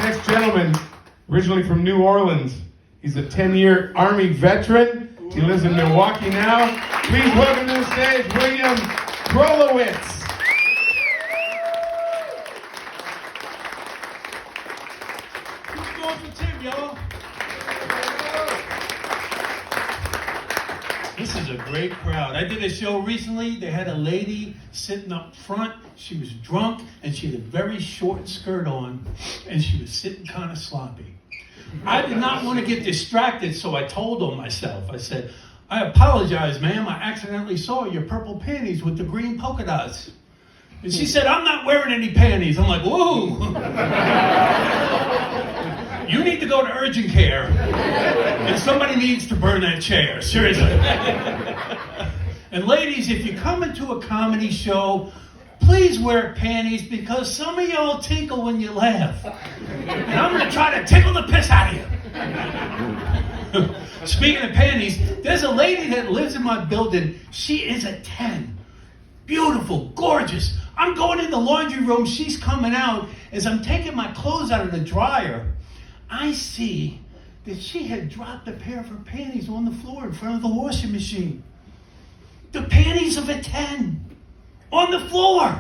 next gentleman, originally from New Orleans. He's a 10-year Army veteran. He lives in Milwaukee now. Please welcome to the stage, William Krolowitz. Who's going for Tim, y'all? This is a great crowd. I did a show recently. They had a lady sitting up front. She was drunk, and she had a very short skirt on, and she was sitting kind of sloppy. I did not want to get distracted, so I told on myself. I said, I apologize, ma'am. I accidentally saw your purple panties with the green polka dots. And she said, I'm not wearing any panties. I'm like, whoa. You need to go to urgent care, and somebody needs to burn that chair, seriously. And ladies, if you come into a comedy show, please wear panties because some of y'all tinkle when you laugh. And I'm going to try to tickle the piss out of you. Speaking of panties, there's a lady that lives in my building. She is a 10. Beautiful, gorgeous. I'm going in the laundry room. She's coming out. As I'm taking my clothes out of the dryer, I see that she had dropped a pair of her panties on the floor in front of the washing machine. The panties of a 10 on the floor.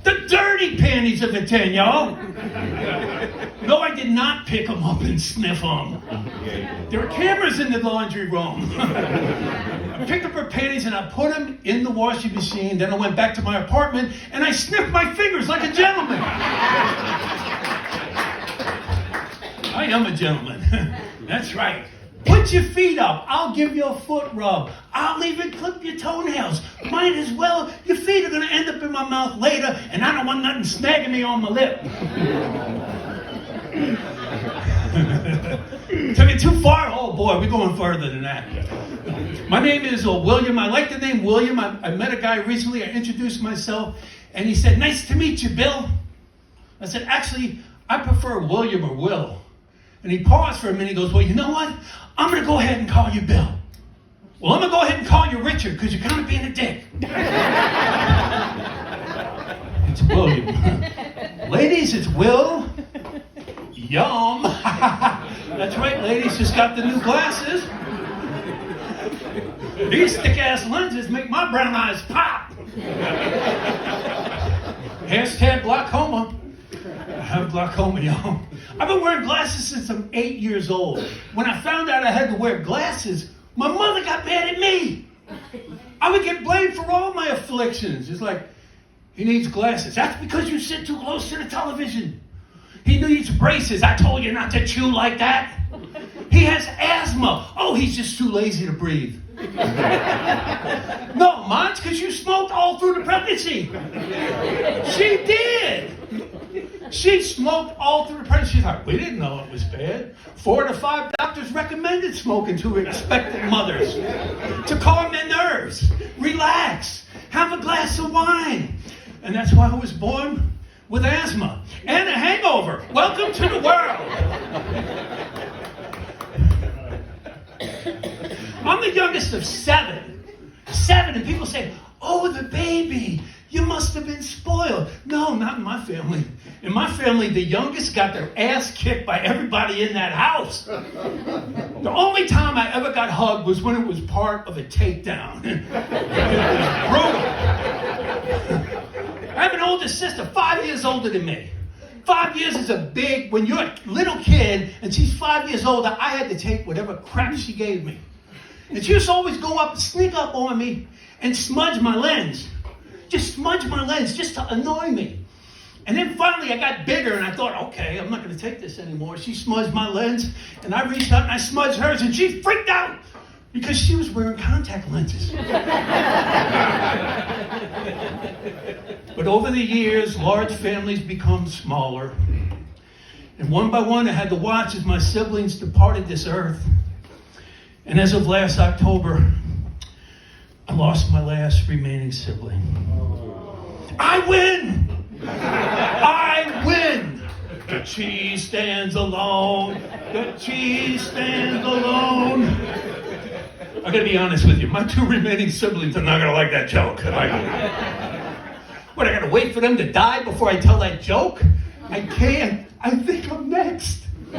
The dirty panties of a 10, y'all. No, I did not pick them up and sniff them. There were cameras in the laundry room. I picked up her panties and I put them in the washing machine. Then I went back to my apartment and I sniffed my fingers like a gentleman. I am a gentleman. That's right. Put your feet up. I'll give you a foot rub. I'll even clip your toenails. Might as well. Your feet are going to end up in my mouth later, and I don't want nothing snagging me on my lip. Took it too far? Oh boy, we're going further than that. My name is William. I like the name William. I met a guy recently. I introduced myself, and he said, nice to meet you, Bill. I said, actually, I prefer William or Will. And he paused for a minute. He goes, well, you know what? I'm going to go ahead and call you Bill. Well, I'm going to go ahead and call you Richard because you're kind of being a dick. It's William. Ladies, it's Will. Yum. That's right, ladies. Just got the new glasses. These thick-ass lenses make my brown eyes pop. Hashtag glaucoma. I have glaucoma, y'all. I've been wearing glasses since I'm 8 years old. When I found out I had to wear glasses, my mother got mad at me. I would get blamed for all my afflictions. It's like, he needs glasses. That's because you sit too close to the television. He needs braces. I told you not to chew like that. He has asthma. Oh, he's just too lazy to breathe. No, Mom, it's because you smoked all through the pregnancy. She did. She smoked all through the pregnancy. She's like, we didn't know it was bad. 4 to 5 doctors recommended smoking to expectant mothers to calm their nerves, relax, have a glass of wine. And that's why I was born with asthma and a hangover. Welcome to the world. I'm the youngest of 7. 7, and people say, oh, the baby. You must have been spoiled. No, not in my family. In my family, the youngest got their ass kicked by everybody in that house. The only time I ever got hugged was when it was part of a takedown. Brutal. I have an older sister, 5 years older than me. 5 years is a big, when you're a little kid and she's 5 years older, I had to take whatever crap she gave me. And she used to always go up, sneak up on me and smudge my lens. Just smudge my lens just to annoy me. And then finally I got bigger and I thought, okay, I'm not going to take this anymore. She smudged my lens and I reached out and I smudged hers and she freaked out because she was wearing contact lenses. But over the years, large families become smaller. And one by one I had to watch as my siblings departed this earth. And as of last October, I lost my last remaining sibling. I win! I win! The cheese stands alone. The cheese stands alone. I gotta be honest with you. My 2 remaining siblings are not gonna like that joke. What, I gotta wait for them to die before I tell that joke? I can't. I think I'm next. I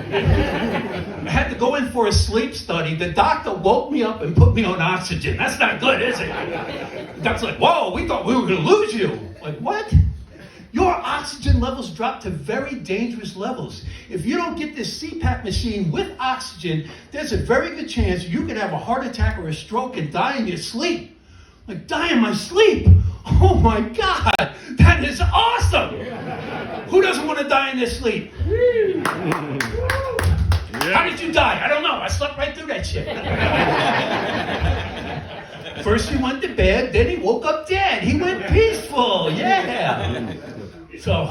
had to go in for a sleep study. The doctor woke me up and put me on oxygen. That's not good, is it? The doctor's like, whoa, we thought we were going to lose you. Like, what? Your oxygen levels drop to very dangerous levels. If you don't get this CPAP machine with oxygen, there's a very good chance you could have a heart attack or a stroke and die in your sleep. Like, die in my sleep? Oh my God, that is awesome! Who doesn't want to die in their sleep? How did you die? I don't know. I slept right through that shit. First he went to bed, then he woke up dead. He went peaceful, yeah. So,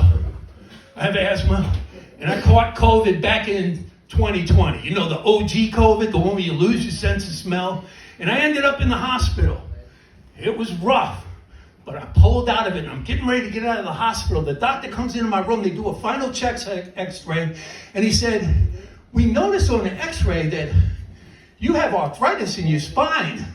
I have asthma, and I caught COVID back in 2020. You know, the OG COVID, the one where you lose your sense of smell. And I ended up in the hospital. It was rough, but I pulled out of it. I'm getting ready to get out of the hospital. The doctor comes into my room. They do a final chest x-ray, and he said, we noticed on the x-ray that you have arthritis in your spine.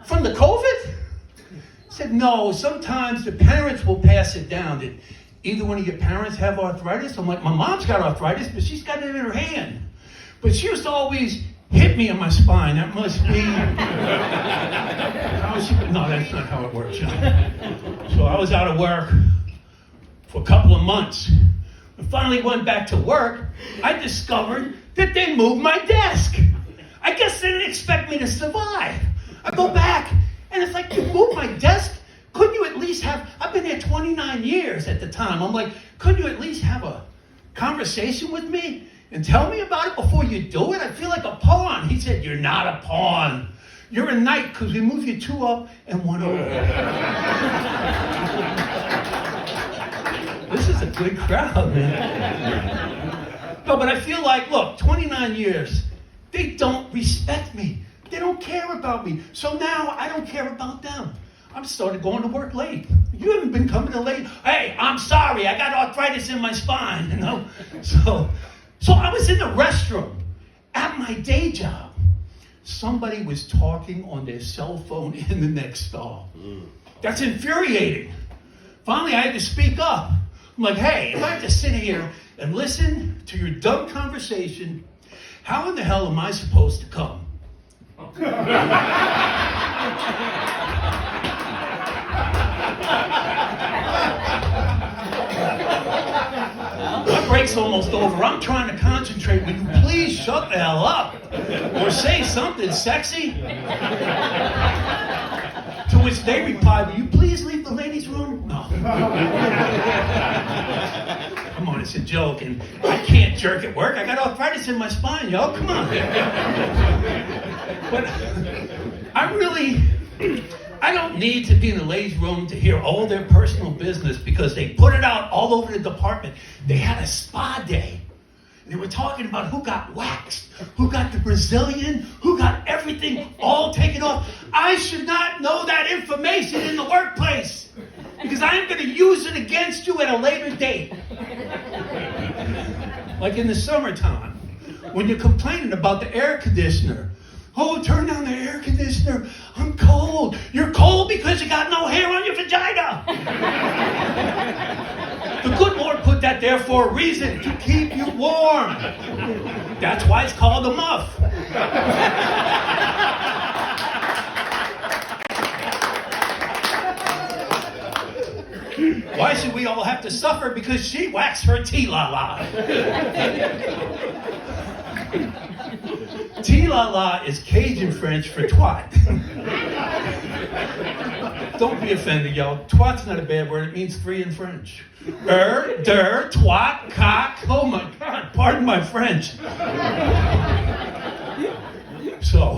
From the COVID? I said, no, sometimes the parents will pass it down. Did either one of your parents have arthritis? I'm like, my mom's got arthritis, but she's got it in her hand. But she used to always hit me in my spine. That must be... No, that's not how it works. So I was out of work for a couple of months. I finally went back to work. I discovered that they moved my desk. I guess they didn't expect me to survive. I go back, and it's like, you moved my desk? Couldn't you at least have... I've been here 29 years at the time. I'm like, couldn't you at least have a conversation with me and tell me about it before you do it? I feel like a pawn. He said, you're not a pawn. You're a knight because we move you 2 up and 1 over. This is a good crowd, man. No, but I feel like, look, 29 years, they don't respect me. They don't care about me. So now I don't care about them. I'm started going to work late. You haven't been coming in late. Hey, I'm sorry. I got arthritis in my spine, you know. So I was in the restroom at my day job. Somebody was talking on their cell phone in the next stall. That's infuriating. Finally, I had to speak up. I'm like, hey, if I have to sit here and listen to your dumb conversation, how in the hell am I supposed to come? My break's almost over. I'm trying to concentrate. Will you please shut the hell up? Or say something sexy? To which they replied, will you please leave the ladies' room? No. Come on, it's a joke, and I can't jerk at work. I got arthritis in my spine, y'all. Come on. But I don't need to be in the ladies' room to hear all their personal business because they put it out all over the department. They had a spa day. And they were talking about who got waxed, who got the Brazilian, who got everything all taken off. I should not know that information in the workplace because I am going to use it against you at a later date. Like in the summertime, when you're complaining about the air conditioner. Oh, turn down the air conditioner. I'm cold. You're cold because you got no hair on your vagina. The good Lord put that there for a reason, to keep you warm. That's why it's called a muff. Why should we all have to suffer because she waxed her T-la-la? T-la-la is Cajun French for twat. Don't be offended, y'all. Twat's not a bad word. It means 3 in French. Der, twat, cock. Oh my God, pardon my French. So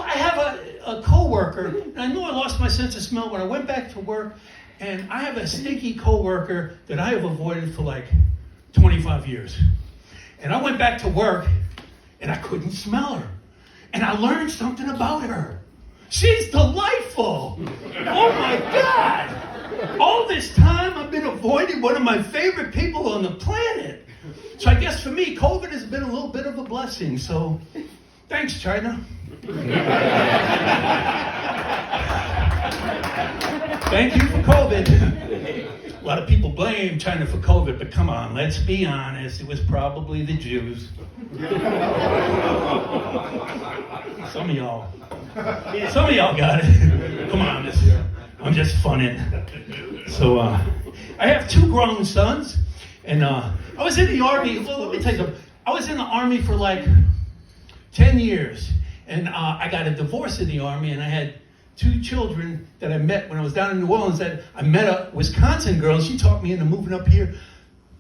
I have a coworker, and I know I lost my sense of smell when I went back to work, and I have a stinky coworker that I have avoided for like 25 years. And I went back to work, and I couldn't smell her. And I learned something about her. She's delightful. Oh my God. All this time I've been avoiding one of my favorite people on the planet. So I guess for me, COVID has been a little bit of a blessing. So thanks, China. Thank you for COVID. A lot of people blame China for COVID, but come on, let's be honest. It was probably the Jews. Some of y'all got it. Come on, I'm just funning. So I have 2 grown sons, and I was in the Army. Well, let me tell you something. I was in the Army for like 10 years, and I got a divorce in the Army, and I had 2 children that I met when I was down in New Orleans. That I met a Wisconsin girl, and she talked me into moving up here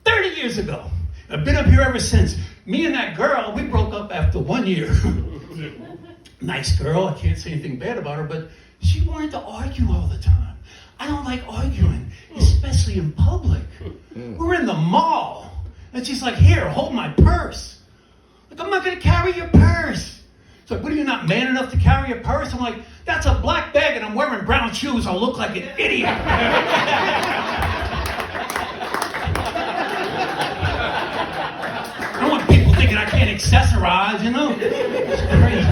30 years ago. I've been up here ever since. Me and that girl, we broke up after 1 year. Nice girl, I can't say anything bad about her, but she wanted to argue all the time. I don't like arguing, especially in public. We're in the mall, and she's like, here, hold my purse. Like, I'm not gonna carry your purse. It's like, what, are you not man enough to carry a purse? I'm like, that's a black bag and I'm wearing brown shoes. I'll look like an idiot. I don't want people thinking I can't accessorize, you know? It's crazy.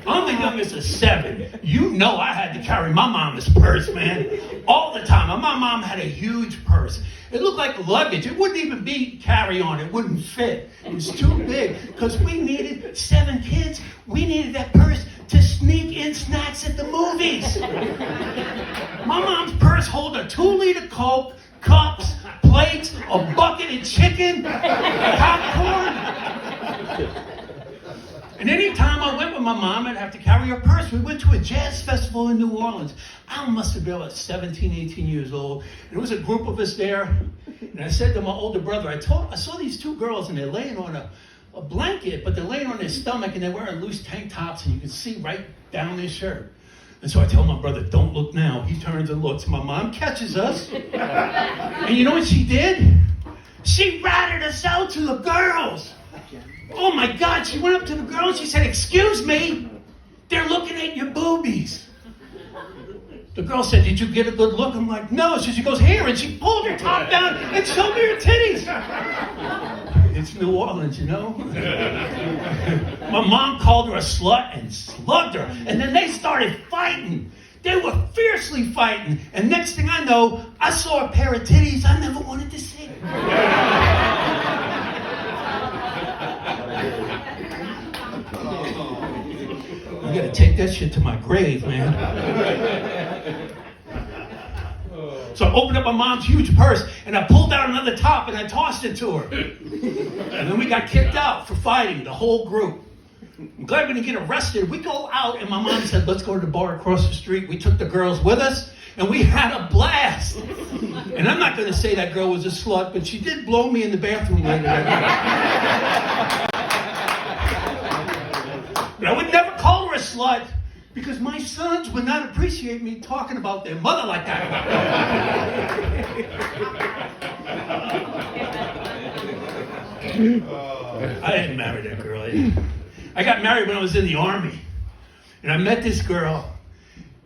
I'm the youngest of 7. You know I had to carry my mama's purse, man. All the time. My mom had a huge purse. It looked like luggage. It wouldn't even be carry-on. It wouldn't fit. It was too big. Because we needed 7 kids. We needed that purse to sneak in snacks at the movies. My mom's purse held a 2-liter Coke, cups, plates, a bucket of chicken, popcorn. And any time I went with my mom, I'd have to carry her purse. We went to a jazz festival in New Orleans. I must have been about 17, 18 years old. And there was a group of us there. And I said to my older brother, I saw these 2 girls, and they're laying on a blanket, but they're laying on their stomach, and they're wearing loose tank tops, and you can see right down their shirt. And so I tell my brother, don't look now. He turns and looks. My mom catches us. And you know what she did? She ratted us out to the girls. Oh my God, she went up to the girl and she said, excuse me, they're looking at your boobies. The girl said, did you get a good look? I'm like, no. So she goes, here, and she pulled her top down and showed me her titties. It's New Orleans, you know? My mom called her a slut and slugged her, and then they started fighting. They were fiercely fighting, and next thing I know, I saw a pair of titties I never wanted to see. I gotta take that shit to my grave, man. So I opened up my mom's huge purse, and I pulled out another top, and I tossed it to her. And then we got kicked out for fighting, the whole group. I'm glad we didn't get arrested. We go out, and my mom said, let's go to the bar across the street. We took the girls with us, and we had a blast. And I'm not gonna say that girl was a slut, but she did blow me in the bathroom later that night. But I would never call her a slut, because my sons would not appreciate me talking about their mother like that. I didn't marry that girl. I got married when I was in the Army. And I met this girl.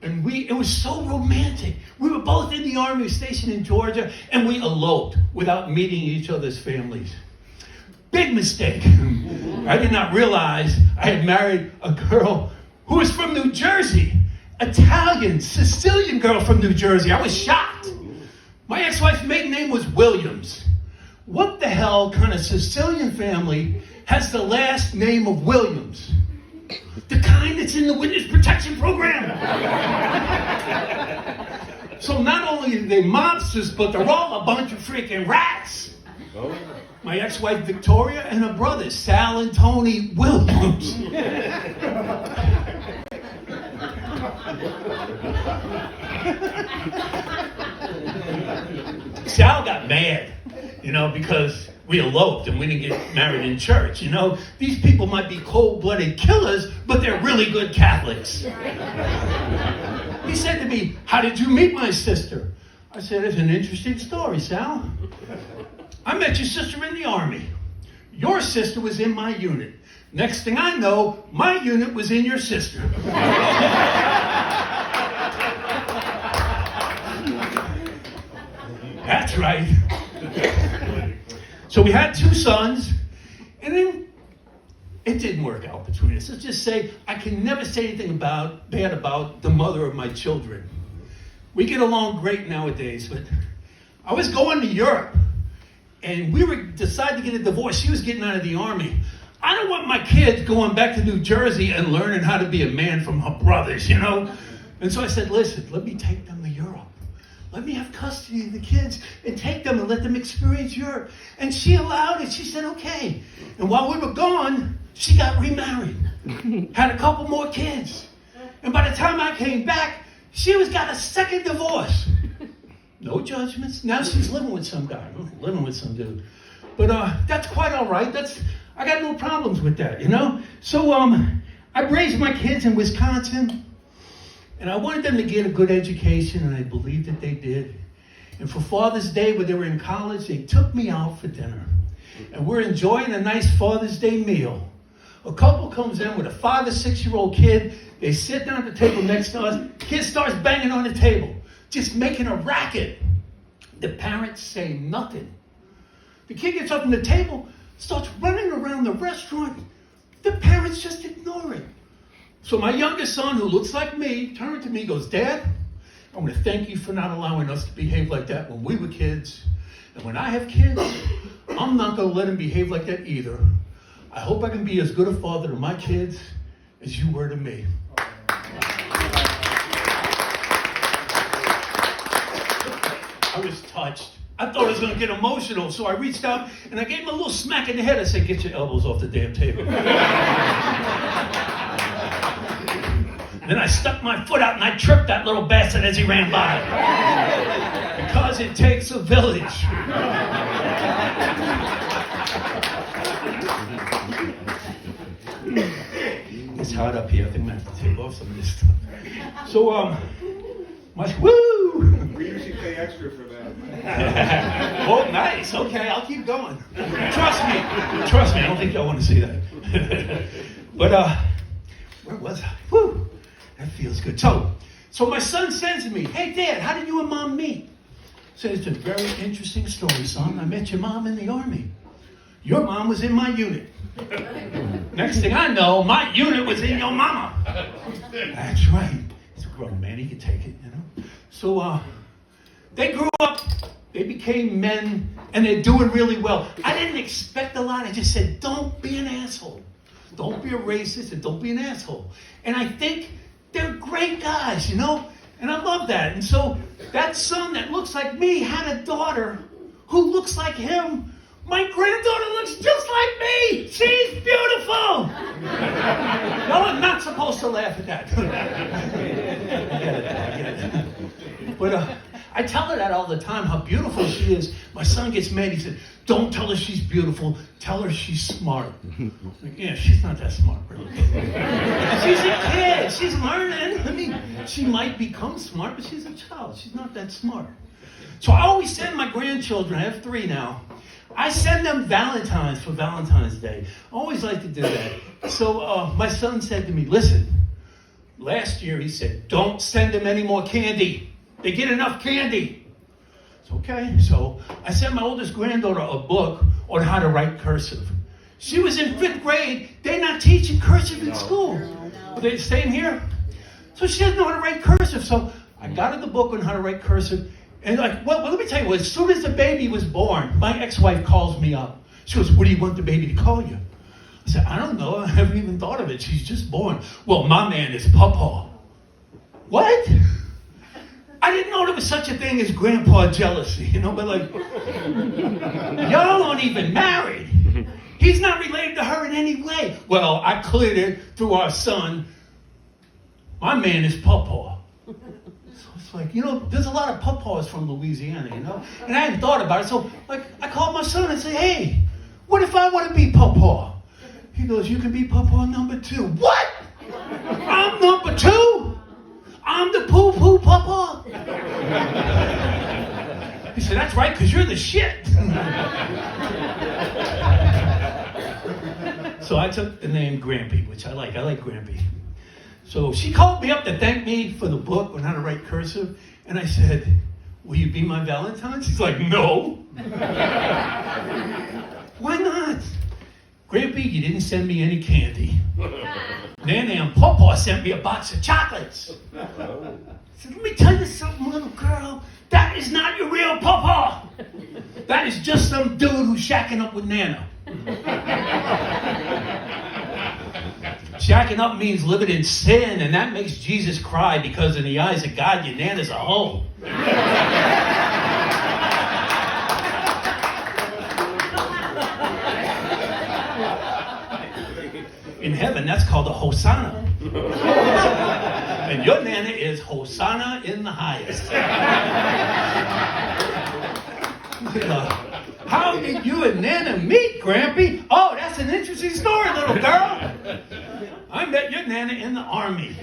And it was so romantic. We were both in the Army, stationed in Georgia, and we eloped without meeting each other's families. Big mistake. I did not realize I had married a girl who was from New Jersey. Italian, Sicilian girl from New Jersey. I was shocked. My ex-wife's maiden name was Williams. What the hell kind of Sicilian family has the last name of Williams? The kind that's in the witness protection program. So not only are they mobsters, but they're all a bunch of freaking rats. My ex-wife Victoria and her brothers, Sal and Tony Williams. Sal got mad, because we eloped and we didn't get married in church. These people might be cold-blooded killers, but they're really good Catholics. He said to me, how did you meet my sister? I said, it's an interesting story, Sal. I met your sister in the Army. Your sister was in my unit. Next thing I know, my unit was in your sister. That's right. So we had 2 sons, and then it didn't work out between us. Let's just say I can never say anything bad about the mother of my children. We get along great nowadays, but I was going to Europe, and we were decided to get a divorce. She was getting out of the Army. I don't want my kids going back to New Jersey and learning how to be a man from her brothers, you know? And so I said, listen, let me take them to Europe. Let me have custody of the kids and take them and let them experience Europe. And she allowed it. She said, okay. And while we were gone, she got remarried. Had a couple more kids. And by the time I came back, she got a second divorce. No judgments. Now she's living with some guy, living with some dude. But that's quite all right. I got no problems with that, you know? So I raised my kids in Wisconsin. And I wanted them to get a good education, and I believed that they did. And for Father's Day, when they were in college, they took me out for dinner. And we're enjoying a nice Father's Day meal. A couple comes in with a 5 or 6-year-old kid. They sit down at the table next to us. Kid starts banging on the table, just making a racket. The parents say nothing. The kid gets up from the table, starts running around the restaurant. The parents just ignore it. So my youngest son, who looks like me, turned to me and goes, Dad, I want to thank you for not allowing us to behave like that when we were kids. And when I have kids, I'm not going to let them behave like that either. I hope I can be as good a father to my kids as you were to me. I was touched. I thought I was going to get emotional, so I reached out and I gave him a little smack in the head. I said, get your elbows off the damn table. Then I stuck my foot out and I tripped that little bastard as he ran by. Because it takes a village. It's hot up here. I think I'm going to have to take off some of this stuff. So, woo! We usually pay extra for that. Oh, nice. Okay, I'll keep going. Trust me. I don't think y'all want to see that. But, where was I? Woo! That feels good. So my son says to me, hey, Dad, how did you and Mom meet? I said, it's a very interesting story, son. I met your mom in the Army. Your mom was in my unit. Next thing I know, my unit was in your mama. That's right. He's a grown man. He could take it, you know. So they grew up. They became men, and they're doing really well. I didn't expect a lot. I just said, don't be an asshole. Don't be a racist, and don't be an asshole. And I think they're great guys, you know? And I love that. And so that son that looks like me had a daughter who looks like him. My granddaughter looks just like me. She's beautiful. Y'all are not supposed to laugh at that. I get it. But I tell her that all the time, how beautiful she is. My son gets mad. He said, don't tell her she's beautiful. Tell her she's smart. Like, yeah, she's not that smart, really. She's a kid. She's learning. I mean, she might become smart, but she's a child. She's not that smart. So I always send my grandchildren, I have 3 now, I send them Valentines for Valentine's Day. I always like to do that. So my son said to me, listen, last year he said, don't send them any more candy. They get enough candy. It's okay. So I sent my oldest granddaughter a book on how to write cursive. She was in 5th grade. They're not teaching cursive in school. Are they staying here? So she doesn't know how to write cursive. So I got her the book on how to write cursive. And like, well, let me tell you, as soon as the baby was born, my ex-wife calls me up. She goes, what do you want the baby to call you? I said, I don't know. I haven't even thought of it. She's just born. Well, my man is Pawpaw. What? I didn't know there was such a thing as grandpa jealousy, you know, but like, y'all aren't even married. He's not related to her in any way. Well, I cleared it through our son. My man is Pawpaw. Like, you know, there's a lot of pawpaws from Louisiana, you know? And I hadn't thought about it. So, like, I called my son and said, hey, what if I want to be Pawpaw? He goes, you can be Pawpaw number 2. What? I'm number 2? I'm the poo-poo Pawpaw? He said, that's right, because you're the shit. So I took the name Grampy, which I like. I like Grampy. So she called me up to thank me for the book on how to write cursive. And I said, will you be my Valentine? She's like, no. Why not? Grampy, you didn't send me any candy. Nana and Pawpaw sent me a box of chocolates. I said, let me tell you something, little girl. That is is not your real papa. That is just some dude who's shacking up with Nana. Shacking up means living in sin, and that makes Jesus cry because in the eyes of God, your Nana's a hoe. In heaven, that's called a Hosanna. And your Nana is Hosanna in the highest. How did you and Nana meet, Grampy? Oh, that's an interesting story, little girl. I met your Nana in the Army.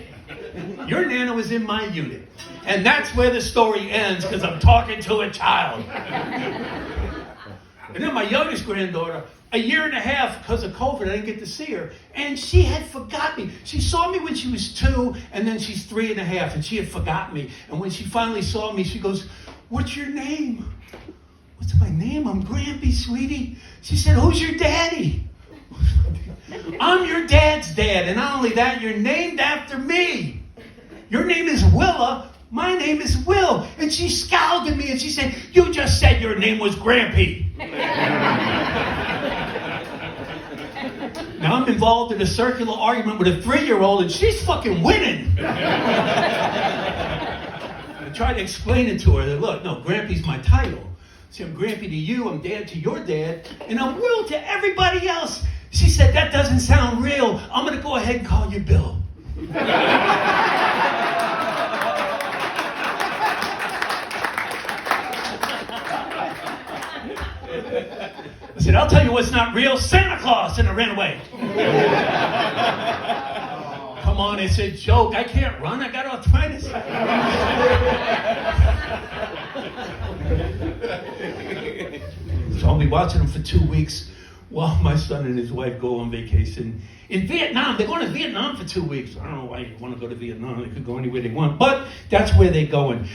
Your Nana was in my unit. And that's where the story ends, because I'm talking to a child. And then my youngest granddaughter, a year and a half, because of COVID, I didn't get to see her. And she had forgot me. She saw me when she was 2, and then she's 3.5, and she had forgot me. And when she finally saw me, she goes, "What's your name?" "What's my name? I'm Grampy, sweetie." She said, "Who's your daddy?" "I'm your dad's dad, and not only that, you're named after me. Your name is Willa. My name is Will." And she scowled at me and she said, "You just said your name was Grampy." Now I'm involved in a circular argument with a 3-year-old and she's fucking winning. I tried to explain it to her that, look, no, Grampy's my title. See, I'm Grampy to you, I'm Dad to your dad, and I'm Will to everybody else. She said, "That doesn't sound real. I'm going to go ahead and call you Bill." I said, "I'll tell you what's not real, Santa Claus," and I ran away. Come on, it's a joke. I can't run, I got arthritis. So I'll be watching them for 2 weeks while my son and his wife go on vacation in Vietnam. They're going to Vietnam for 2 weeks. I don't know why you want to go to Vietnam. They could go anywhere they want, but that's where they're going.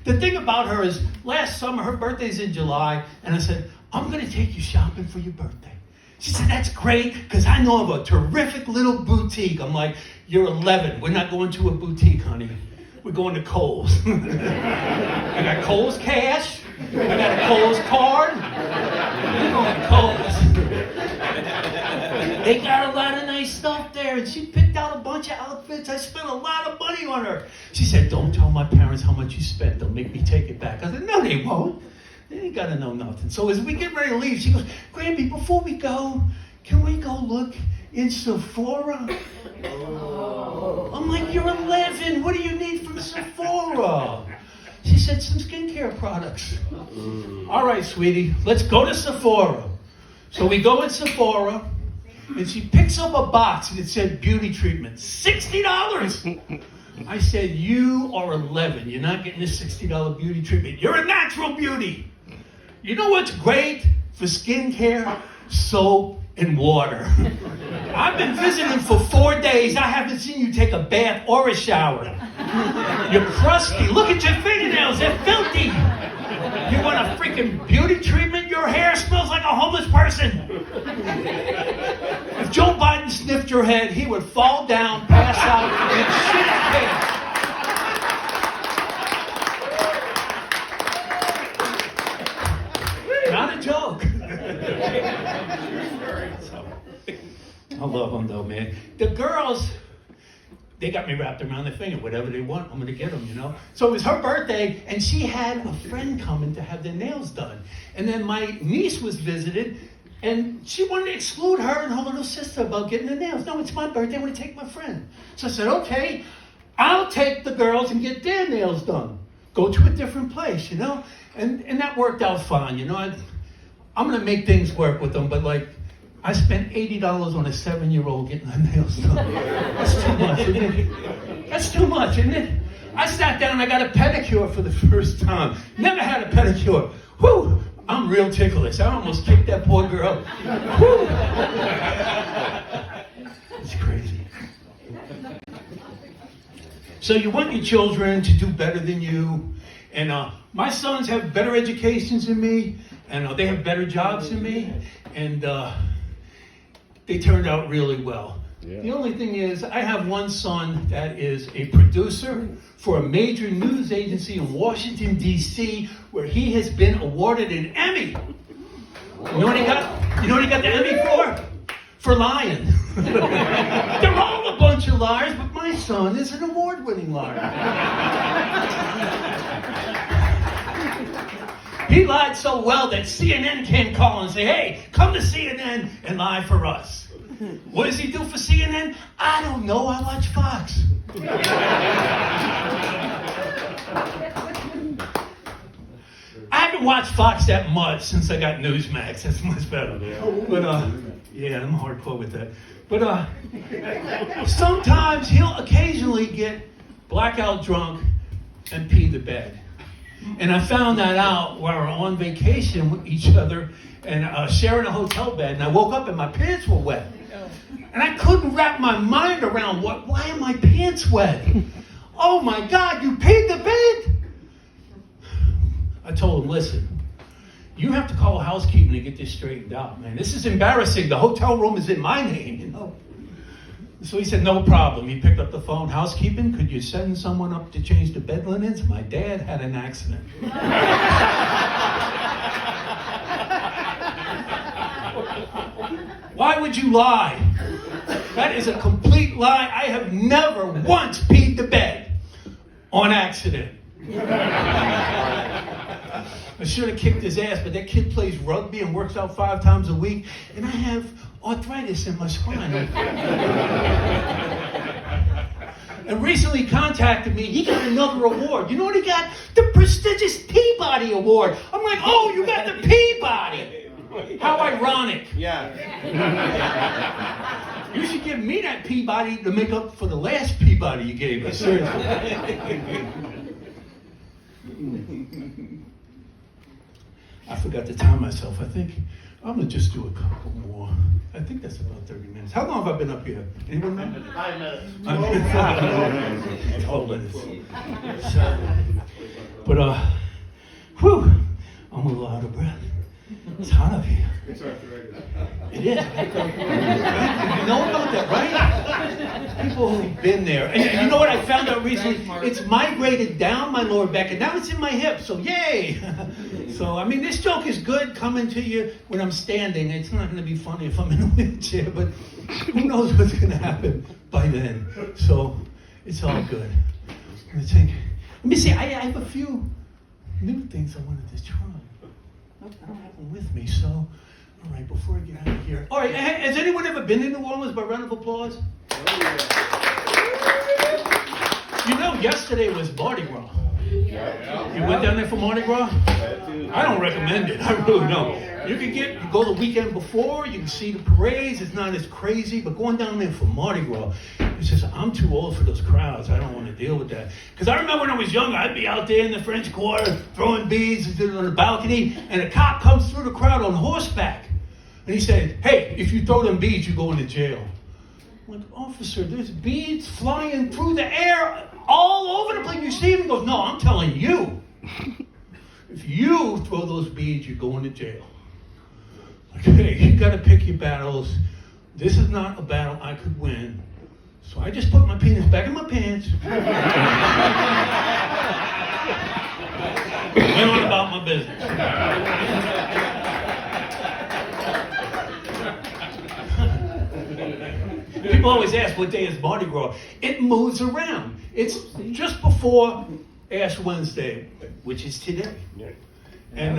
The thing about her is, last summer, her birthday's in July, and I said, "I'm going to take you shopping for your birthday." She said, "That's great, because I know of a terrific little boutique." I'm like, "You're 11. We're not going to a boutique, honey. We're going to Kohl's." I got Kohl's cash. I got a Kohl's card. We're going to Kohl's. They got a lot of nice stuff there, and she picked out a bunch of outfits. I spent a lot of money on her. She said, "Don't tell my parents how much you spent. They'll make me take it back." I said, "No, they won't. They ain't got to know nothing." So as we get ready to leave, she goes, "Grampy, before we go, can we go look in Sephora?" I'm like, "You're 11. What do you need from Sephora?" She said, "Some skincare products." "All right, sweetie, let's go to Sephora." So we go in Sephora, and she picks up a box, and it said beauty treatment, $60. I said, "You are 11. You're not getting this $60 beauty treatment. You're a natural beauty. You know what's great for skincare? Soap and water." I've been visiting for 4 days. I haven't seen you take a bath or a shower. You're crusty. Look at your fingernails. They're filthy. You want a freaking beauty treatment? Your hair smells like a homeless person. If Joe Biden sniffed your head, he would fall down, pass out, and shit his pants. Not a joke. I love them though, man. The girls, they got me wrapped around their finger. Whatever they want, I'm going to get them, you know. So it was her birthday, and she had a friend coming to have their nails done. And then my niece was visited, and she wanted to exclude her and her little sister about getting their nails. "No, it's my birthday. I want to take my friend." So I said, "Okay, I'll take the girls and get their nails done. Go to a different place, you know." And that worked out fine, you know. I'm going to make things work with them, but like, I spent $80 on a 7-year-old getting her nails done. That's too much, isn't it? That's too much, isn't it? I sat down and I got a pedicure for the first time. Never had a pedicure. Whew! I'm real ticklish. I almost kicked that poor girl. Whew! It's crazy. So you want your children to do better than you. And my sons have better educations than me. And they have better jobs than me. And they turned out really well. The only thing is, I have one son that is a producer for a major news agency in Washington, D.C., where he has been awarded an Emmy. You know what he got? You know what he got the Emmy for? For lying. They're all a bunch of liars, but my son is an award-winning liar. He lied so well that CNN can't call and say, hey, come to CNN and lie for us. What does he do for CNN? I don't know, I watch Fox. I haven't watched Fox that much since I got Newsmax. That's much better. But, yeah, I'm hardcore with that. But, sometimes he'll occasionally get blackout drunk and pee the bed. And I found that out while we were on vacation with each other and sharing a hotel bed. And I woke up and my pants were wet. And I couldn't wrap my mind around why are my pants wet? Oh my God, you peed the bed? I told him, listen, you have to call housekeeping to get this straightened out, man. This is embarrassing. The hotel room is in my name, you know. So he said, no problem. He picked up the phone. Housekeeping, could you send someone up to change the bed linens? My dad had an accident. Why would you lie? That is a complete lie. I have never once peed the bed on accident. I should have kicked his ass, but that kid plays rugby and works out 5 times a week, and I have arthritis in my spine. And recently contacted me. He got another award. You know what he got? The prestigious Peabody Award. I'm like, oh, you got the Peabody. How ironic. Yeah. You should give me that Peabody to make up for the last Peabody you gave us. Seriously. I forgot to time myself. I think I'm going to just do a couple more. I think that's about 30 minutes. How long have I been up here? Anyone know? 5 minutes. 12 minutes. So, but, whew, I'm a little out of breath. It's hot up here. It's arthritis. It is. You know about that, right? People who've been there. And you know what I found out recently? It's migrated down my lower back, and now it's in my hip, so yay! So, I mean, this joke is good coming to you when I'm standing. It's not going to be funny if I'm in a wheelchair, but who knows what's going to happen by then. So, it's all good. Let me see, I have a few new things I wanted to try. I don't have them with me, so, all right, before I get out of here. All right, has anyone ever been in New Orleans by round of applause? You know, yesterday was Mardi Gras. You went down there for Mardi Gras? I don't recommend it, I really don't. You can go the weekend before, you can see the parades, it's not as crazy, but going down there for Mardi Gras, it's just, I'm too old for those crowds, I don't want to deal with that. Because I remember when I was younger, I'd be out there in the French Quarter, throwing beads on the balcony, and a cop comes through the crowd on horseback. And he said, hey, if you throw them beads, you go into jail. I'm like, officer, there's beads flying through the air all over the place. You see him? He goes, no, I'm telling you. If you throw those beads, you go into jail. Okay, you got to pick your battles. This is not a battle I could win. So I just put my penis back in my pants. Went on about my business. People always ask, what day is Mardi Gras? It moves around. It's just before Ash Wednesday, which is today. And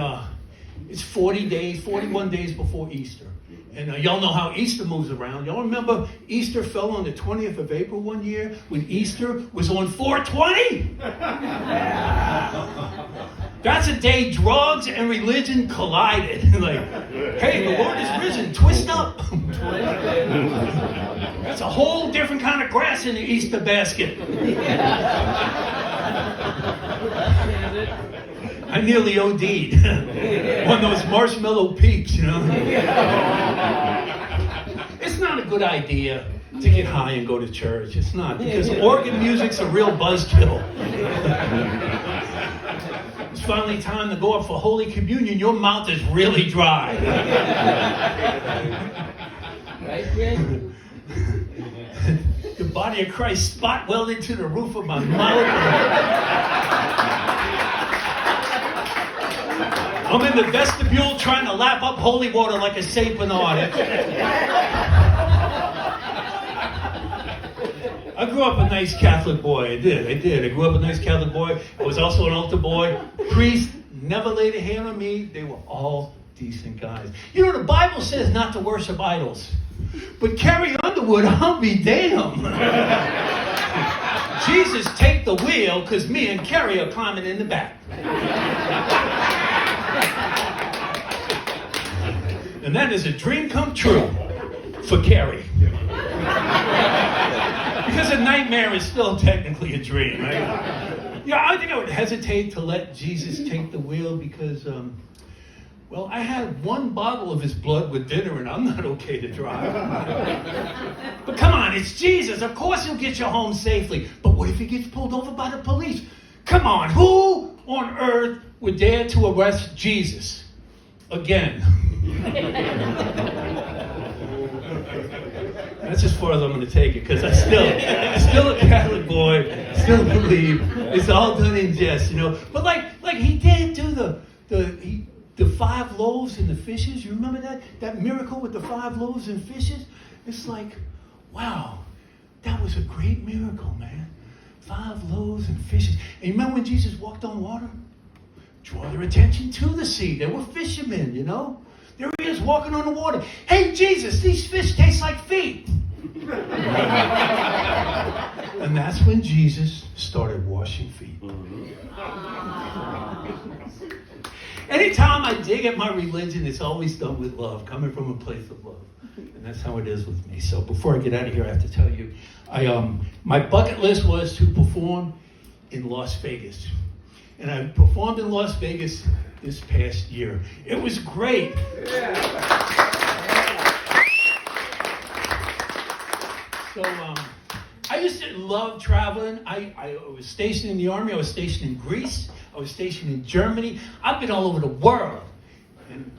it's 41 days before Easter. And y'all know how Easter moves around. Y'all remember Easter fell on the 20th of April one year when Easter was on 4/20? That's a day drugs and religion collided. Like, hey, the Lord is risen, twist up. That's a whole different kind of grass in the Easter basket. I nearly OD'd on those marshmallow peaks, you know. It's not a good idea to get high and go to church. It's not, because organ music's a real buzzkill. It's finally time to go up for Holy Communion. Your mouth is really dry. Right, Greg? body of Christ spot welded to the roof of my mouth. I'm in the vestibule trying to lap up holy water like a Saint Bernard. I grew up a nice Catholic boy. I did. I grew up a nice Catholic boy. I was also an altar boy. Priest never laid a hand on me. They were all decent guys. You know, the Bible says not to worship idols. But Carrie Underwood, I'll be damned. Jesus, take the wheel, because me and Carrie are climbing in the back. And that is a dream come true for Carrie. Because a nightmare is still technically a dream, right? Yeah, I think I would hesitate to let Jesus take the wheel because, well, I had one bottle of his blood with dinner and I'm not okay to drive. But come on, it's Jesus. Of course he'll get you home safely. But what if he gets pulled over by the police? Come on, who on earth would dare to arrest Jesus? Again. That's as far as I'm going to take it, because I'm still a Catholic boy, still believe it's all done in jest, you know. But like he did do the 5 loaves and the fishes. You remember that miracle with the 5 loaves and fishes? It's like, wow, that was a great miracle, man. 5 loaves and fishes. And you remember when Jesus walked on water? Draw their attention to the sea. They were fishermen, you know. There he is walking on the water. Hey, Jesus, these fish taste like feet. And that's when Jesus started washing feet. Anytime I dig at my religion, it's always done with love, coming from a place of love. And that's how it is with me. So before I get out of here, I have to tell you, my bucket list was to perform in Las Vegas. And I performed in Las Vegas this past year. It was great. So I used to love traveling. I was stationed in the Army. I was stationed in Greece. I was stationed in Germany. I've been all over the world. And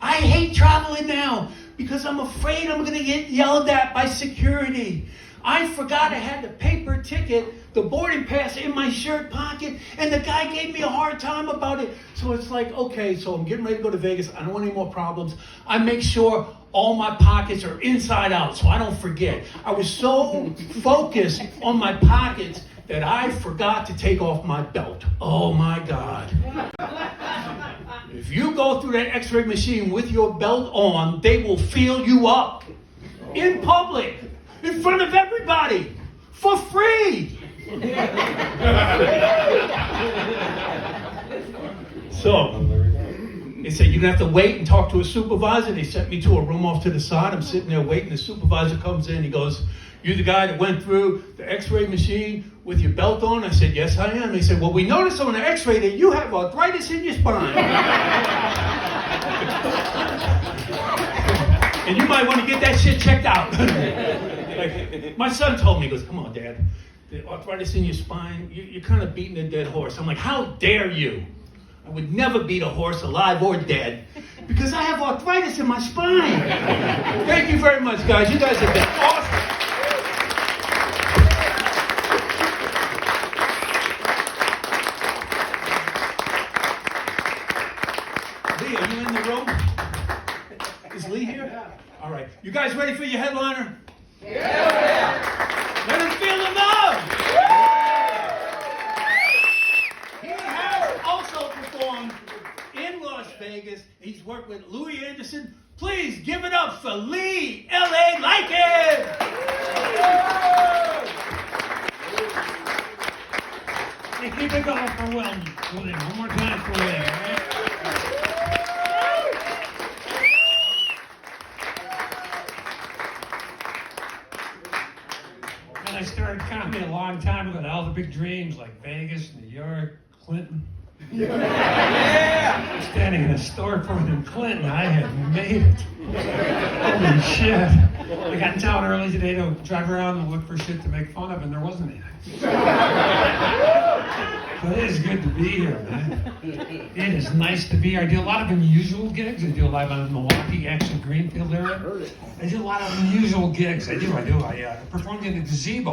I hate traveling now because I'm afraid I'm going to get yelled at by security. I forgot I had the paper ticket, the boarding pass in my shirt pocket, and the guy gave me a hard time about it. So it's like, okay, so I'm getting ready to go to Vegas. I don't want any more problems. I make sure all my pockets are inside out so I don't forget. I was so focused on my pockets that I forgot to take off my belt. Oh my God. If you go through that x-ray machine with your belt on, they will feel you up in public. In front of everybody, for free. So, they said, you're going to have to wait and talk to a supervisor. They sent me to a room off to the side. I'm sitting there waiting. The supervisor comes in. He goes, you the guy that went through the x-ray machine with your belt on? I said, yes, I am. He said, well, we noticed on the x-ray that you have arthritis in your spine. And you might want to get that shit checked out. Like, my son told me, he goes, come on, Dad, the arthritis in your spine, you're kind of beating a dead horse. I'm like, how dare you? I would never beat a horse alive or dead because I have arthritis in my spine. Thank you very much, guys. You guys have been awesome. Lee, are you in the room? Is Lee here? All right. You guys ready for your headliner? Yeah! Let him feel the love! He has also performed in Las Vegas. He's worked with Louis Anderson. Please give it up for Lee L.A. Likens! Hey, keep it going for William. One more time for William, right? I started comedy a long time ago. All the big dreams like Vegas, New York, Clinton. Yeah! Standing in a storefront in Clinton, I had made it. Holy shit. I got in town early today to drive around and look for shit to make fun of, and there wasn't any. But it is good to be here, man. It is nice to be here. I do a lot of unusual gigs. I do a lot on the Milwaukee, actually Greenfield area. I do a lot of unusual gigs. I performed in the gazebo.